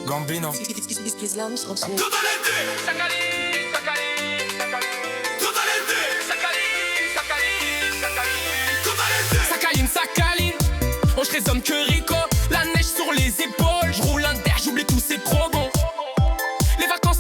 Gambino. Sakaline, on je raisonne que Rico. La neige sur les épaules, je roule un der, j'oublie tous ces probons. Les vacances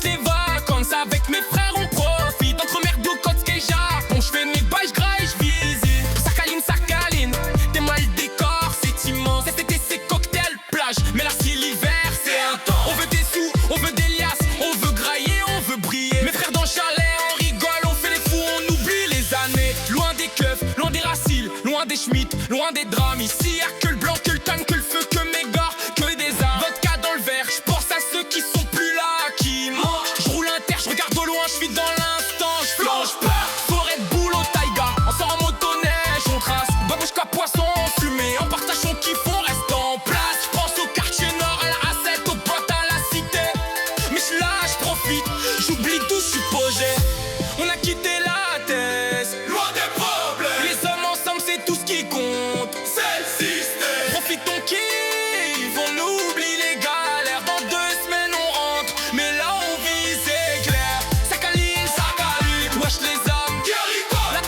avec mes frères on profite. Entre merde au côte et Japon, je fais mes bails, je graille, je visite. Sakaline, t'es mal décor, c'est immense. Cet été c'est cocktail plage, mais là c'est l'hiver, c'est intense. On veut des sous, on veut des liasses, on veut grailler, on veut briller. Mes frères dans le chalet, on rigole, on fait les fous, on oublie les années. Loin des keufs, loin des raciles, loin des schmitts, loin des drames. Ici y'a que le blanc, que le tan, que le feu, que mes gars, que des armes. Vodka dans le verre, je pense à ceux qui sont plus là, qui mangent. Je roule un terre, je regarde au loin, je vis dans l'instant, je flanche pas. Forêt de boule au taïga, on sort en motoneige, on trace. Babouche qu'à poisson, fumée, on partage son kiff, on reste en place. Je pense au quartier nord, à la A7, aux potes à la cité. Mais je là, je profite, j'oublie tout, je suis posé. On a quitté la thèse, loin des problèmes. Les hommes ensemble, c'est tout ce qui compte. C'est le système. Profitons qu'ils vont nous oublier les galères. Dans 2 semaines on rentre, mais là on vise clair. Sakaline, wesh les hommes,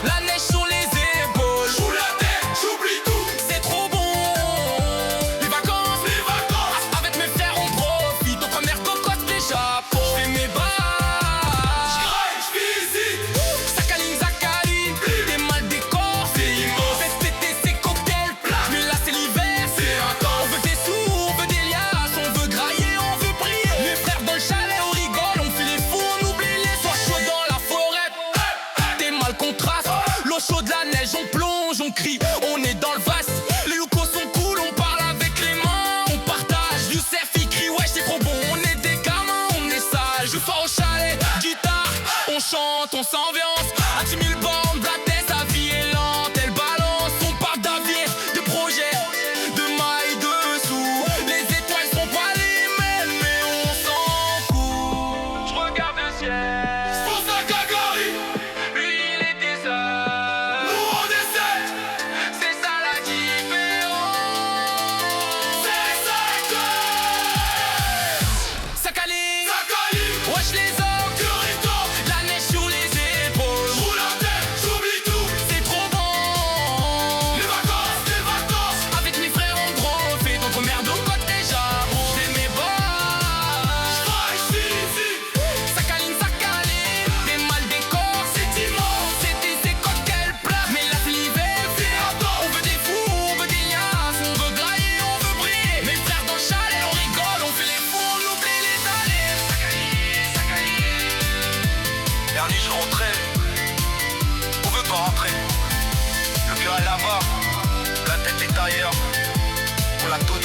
la neige sur les épaules. J'roule la tête, j'oublie tout, c'est trop bon. Les vacances, avec mes frères on profite. Entre mer cocotte des Japon, j'fais mes bails, j'graille, j'visite. Sakaline, t'es mal décor, c'est immense. Cet été c'est cocktail plage, mais là c'est l'hiver, c'est intense. On veut des sous, on veut des liasses, on veut grailler, on veut briller. Mes frères dans le chalet, on rigole, on fait les fous, on oublie les soirs chauds dans la forêt. T'es mal contraste, l'eau chaude, la neige, on plonge, on crie, on est dans le vase. Les locaux sont cool, on parle avec les mains, on partage. Youssef il crie, ouais c'est trop bon, on est des gamins, on est sage. Je fais au chalet, guitare, on chante, on s'ambiance. À 10 000 bornes, la tête, sa vie est lente, elle balance. On parle d'avenir, de projets, de mailles, de sous. Les étoiles sont pas les mêmes, mais on s'en fout. Je regarde le ciel, je pense à Gagari. Lui il était seul, nous on est 7. C'est ça la différence. C'est ça que Sakaline, wesh les hommes, la neige sur les épaules. J'roule la tête, j'oublie tout, c'est trop bon. Les vacances, avec mes frères on profite. Entre merde au côte des Japon, j'fais mes bails, Sakaline, t'es mal décor, c'est immense. C'était c'est cocktail plage, mais là c'est l'hiver, c'est intense. On veut des fous, on veut des liasses, on veut grailler, on veut briller. Mes frères dans le chalet, on rigole, on fait les fous, on oublie les années. Dernier, je rentrais. On veut pas rentrer. Le cœur est là-bas. La tête est ailleurs. On l'a tout